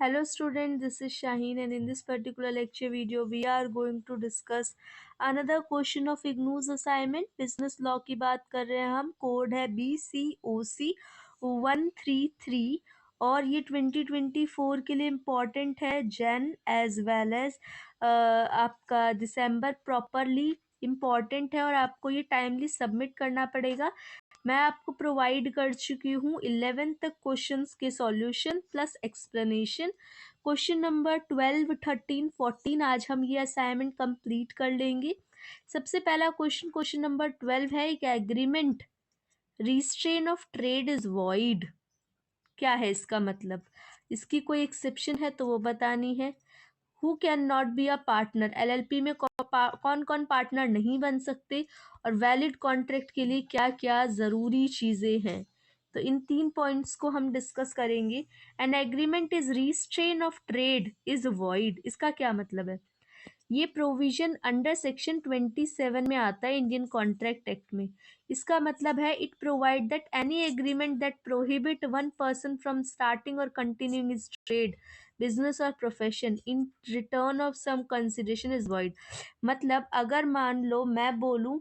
Hello student, this is Shaheen and in this particular lecture video we are going to discuss another question of IGNOU's assignment. Business law की बात कर रहे हैं हम. Code है BCOC 133 और ये 2024 के लिए इम्पॉर्टेंट है. जैन एज वेल एज आपका दिसंबर प्रॉपरली इम्पॉर्टेंट है और आपको ये टाइमली सबमिट करना पड़ेगा. मैं आपको प्रोवाइड कर चुकी हूँ 11 तक क्वेश्चंस के solution plus explanation. Question number 12, 13, 14 आज हम ये असाइनमेंट कंप्लीट कर लेंगे. सबसे पहला क्वेश्चन नंबर 12 है. एक agreement restrain of trade is void. क्या है इसका मतलब? इसकी कोई एक्सेप्शन है तो वो बतानी है. Who can not be a partner. LLP में कौन कौन पार्टनर नहीं बन सकते और वैलिड कॉन्ट्रैक्ट के लिए क्या क्या ज़रूरी चीज़ें हैं. तो इन 3 पॉइंट्स को हम डिस्कस करेंगे. An agreement is restrain of trade is void. इसका क्या मतलब है? ये प्रोविजन अंडर सेक्शन 27 में आता है इंडियन कॉन्ट्रैक्ट एक्ट में. इसका मतलब है it provide that any agreement that prohibit one person from starting और कंटिन्यूइंग हिज ट्रेड, बिजनेस और profession in return of some consideration is void. मतलब अगर मान लो मैं बोलूं,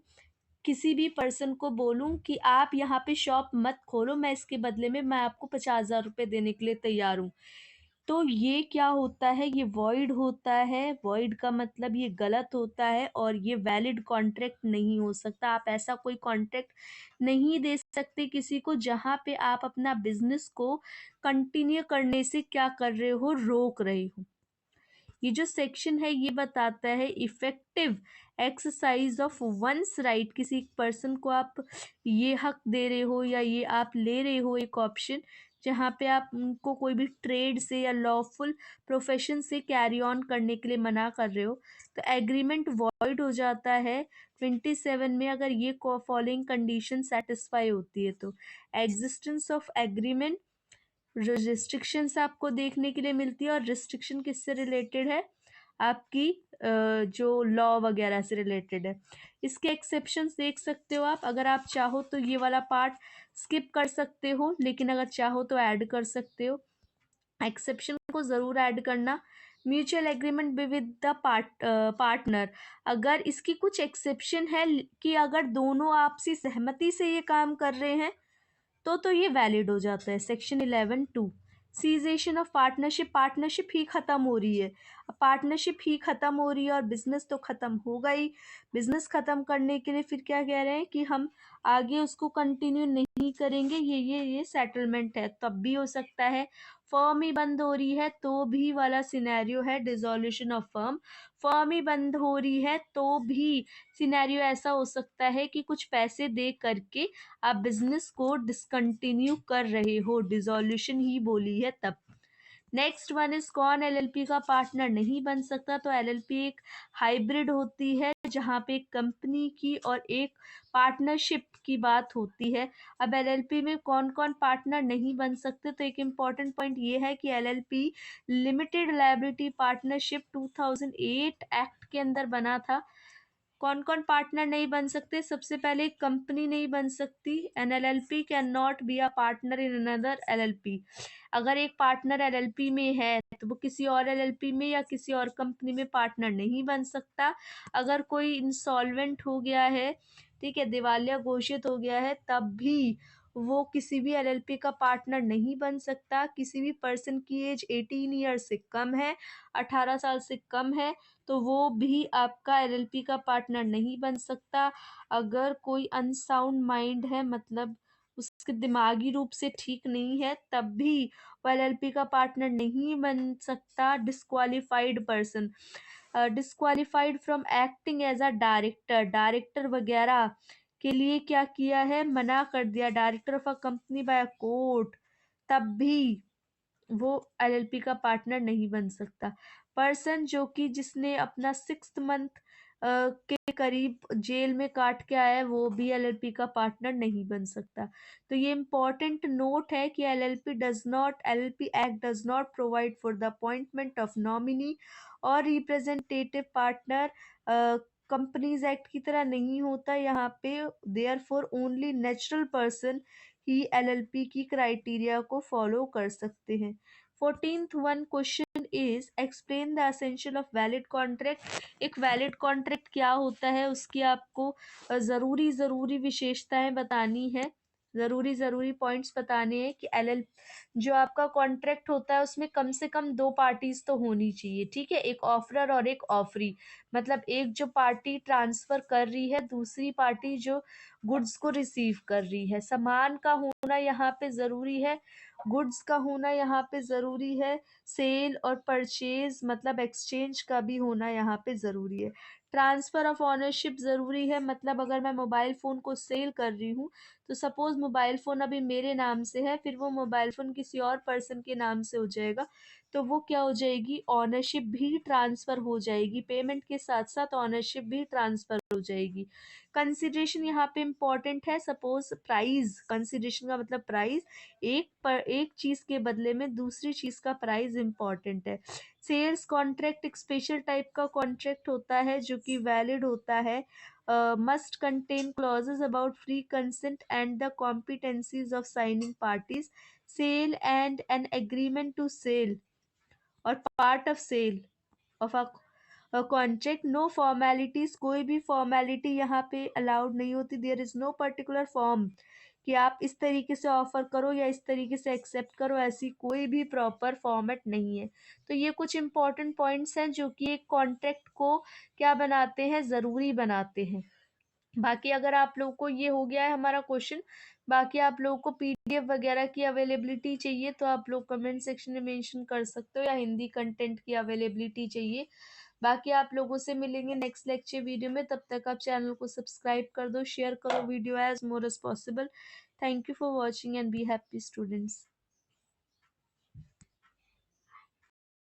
किसी भी पर्सन को बोलूं कि आप यहाँ पे शॉप मत खोलो, मैं इसके बदले में मैं आपको 50,000 रुपये देने के लिए तैयार हूँ, तो ये क्या होता है? ये वॉइड होता है. वॉइड का मतलब ये गलत होता है और ये वैलिड कॉन्ट्रैक्ट नहीं हो सकता. आप ऐसा कोई कॉन्ट्रैक्ट नहीं दे सकते किसी को जहाँ पे आप अपना बिजनेस को कंटिन्यू करने से क्या कर रहे हो, रोक रहे हो. ये जो सेक्शन है ये बताता है effective exercise of one's right. किसी पर्सन को आप ये हक दे रहे हो या ये आप ले रहे हो एक ऑप्शन जहाँ पे आप उनको कोई भी ट्रेड से या लॉफुल प्रोफेशन से कैरी ऑन करने के लिए मना कर रहे हो, तो एग्रीमेंट वॉइड हो जाता है 27 में अगर ये फॉलोइंग कंडीशन सेटिस्फाई होती है. तो एग्जिस्टेंस ऑफ एग्रीमेंट, रिस्ट्रिक्शंस आपको देखने के लिए मिलती है. और रिस्ट्रिक्शन किससे रिलेटेड है? आपकी जो लॉ वगैरह से रिलेटेड है. इसके एक्सेप्शंस देख सकते हो आप. अगर आप चाहो तो ये वाला पार्ट स्किप कर सकते हो, लेकिन अगर चाहो तो ऐड कर सकते हो. एक्सेप्शन को ज़रूर ऐड करना. Mutual agreement with the partner. अगर इसकी कुछ एक्सेप्शन है कि अगर दोनों आपसी सहमति से ये काम कर रहे हैं तो ये वैलिड हो जाता है. Section 11(2). Cessation of partnership. Partnership ही खत्म हो रही है. अब पार्टनरशिप ही खत्म हो रही है और बिजनेस तो खत्म होगा ही. बिजनेस खत्म करने के लिए फिर क्या कह रहे हैं कि हम आगे उसको कंटिन्यू नहीं करेंगे. ये सेटलमेंट है. तब भी हो सकता है. फर्म ही बंद हो रही है तो भी वाला सिनेरियो है डिसॉल्यूशन ऑफ फर्म. फर्म ही बंद हो रही है तो भी सिनेरियो ऐसा हो सकता है कि कुछ पैसे दे करके आप बिजनेस को डिसकंटिन्यू कर रहे हो. डिसॉल्यूशन ही बोली है तब. नेक्स्ट वन इज कौन एलएलपी का पार्टनर नहीं बन सकता? तो एलएलपी एक हाइब्रिड होती है जहाँ पे एक कंपनी की और एक पार्टनरशिप की बात होती है. अब एलएलपी में कौन कौन पार्टनर नहीं बन सकते? तो एक इम्पॉर्टेंट पॉइंट ये है कि LLP limited liability partnership 2008 act के अंदर बना था. कौन कौन पार्टनर नहीं बन सकते? सबसे पहले एक कंपनी नहीं बन सकती. An LLP can not be a partner in another LLP. अगर एक पार्टनर एलएलपी में है तो वो किसी और एलएलपी में या किसी और कंपनी में पार्टनर नहीं बन सकता. अगर कोई इंसॉल्वेंट हो गया है, ठीक है, दिवालिया घोषित हो गया है, तब भी वो किसी भी एलएलपी का पार्टनर नहीं बन सकता. किसी भी पर्सन की एज 18 ईयर से कम है, 18 साल से कम है, तो वो भी आपका एलएलपी का पार्टनर नहीं बन सकता. अगर कोई अनसाउंड माइंड है, मतलब उसके दिमागी रूप से ठीक नहीं है, तब भी वो एलएलपी का पार्टनर नहीं बन सकता. Disqualified person, disqualified from acting as a director. Director वगैरह के लिए क्या किया है? मना कर दिया. Director of a company by court, तब भी वो एलएलपी का पार्टनर नहीं बन सकता. पर्सन जो कि जिसने अपना 6th मंथ के करीब जेल में काट के आया है, वो भी एलएलपी का पार्टनर नहीं बन सकता. तो ये इम्पोर्टेंट नोट है कि LLP act does not provide for the appointment of nominee और रिप्रेजेंटेटिव पार्टनर. कंपनीज एक्ट की तरह नहीं होता यहाँ पे. देयरफॉर ओनली नेचुरल पर्सन ही एलएलपी की क्राइटेरिया को फॉलो कर सकते हैं. 14th one question is explain the essential of valid contract। एक वैलिड कॉन्ट्रैक्ट क्या होता है उसकी आपको ज़रूरी विशेषताएं बतानी है, ज़रूरी पॉइंट्स बताने हैं कि एलएल जो आपका कॉन्ट्रैक्ट होता है उसमें कम से कम दो पार्टीज तो होनी चाहिए, ठीक है, एक ऑफरर और एक ऑफरी। मतलब एक जो पार्टी ट्रांसफर कर रही है, दूसरी पार्टी जो गुड्स को रिसीव कर रही है। सामान का होना यहाँ पे ज़रूरी है, गुड्स का होना यहाँ पे ज़रूरी है, सेल और परचेज मतलब एक्सचेंज का भी होना यहाँ पे ज़रूरी है। ट्रांसफ़र ऑफ ऑनरशिप ज़रूरी है, मतलब अगर मैं मोबाइल फ़ोन को सेल कर रही हूँ तो सपोज़ मोबाइल फ़ोन अभी मेरे नाम से है, फिर वो मोबाइल फ़ोन किसी और पर्सन के नाम से हो जाएगा, तो वो क्या हो जाएगी, ऑनरशिप भी ट्रांसफ़र हो जाएगी, पेमेंट के साथ साथ ऑनरशिप भी ट्रांसफ़र हो जाएगी। कंसिडरेशन यहाँ पे इम्पॉर्टेंट है, सपोज प्राइस, कंसिडरेशन का मतलब प्राइस, एक चीज़ के बदले में दूसरी चीज़ का प्राइस इम्पॉर्टेंट है। सेल्स कॉन्ट्रैक्ट एक स्पेशल टाइप का कॉन्ट्रैक्ट होता है जो कि वैलिड होता है, must contain clauses about free consent and the competencies of signing parties, sale and an agreement to sale और part of sale of a contract. No formalities, कोई भी फॉर्मेलिटी यहाँ पे अलाउड नहीं होती। There is no particular form कि आप इस तरीके से ऑफर करो या इस तरीके से एक्सेप्ट करो, ऐसी कोई भी प्रॉपर फॉर्मेट नहीं है। तो ये कुछ इंपॉर्टेंट पॉइंट्स हैं जो कि एक कॉन्ट्रैक्ट को क्या बनाते हैं, ज़रूरी बनाते हैं। बाकी अगर आप लोगों को ये हो गया है हमारा क्वेश्चन, बाकी आप लोगों को पीडीएफ वगैरह की अवेलेबिलिटी चाहिए तो आप लोग कमेंट सेक्शन में मेंशन कर सकते हो, या हिंदी कंटेंट की अवेलेबिलिटी चाहिए। बाकी आप लोगों से मिलेंगे नेक्स्ट लेक्चर वीडियो में, तब तक आप चैनल को सब्सक्राइब कर दो, शेयर करो video as more as possible. Thank you for watching and be happy students.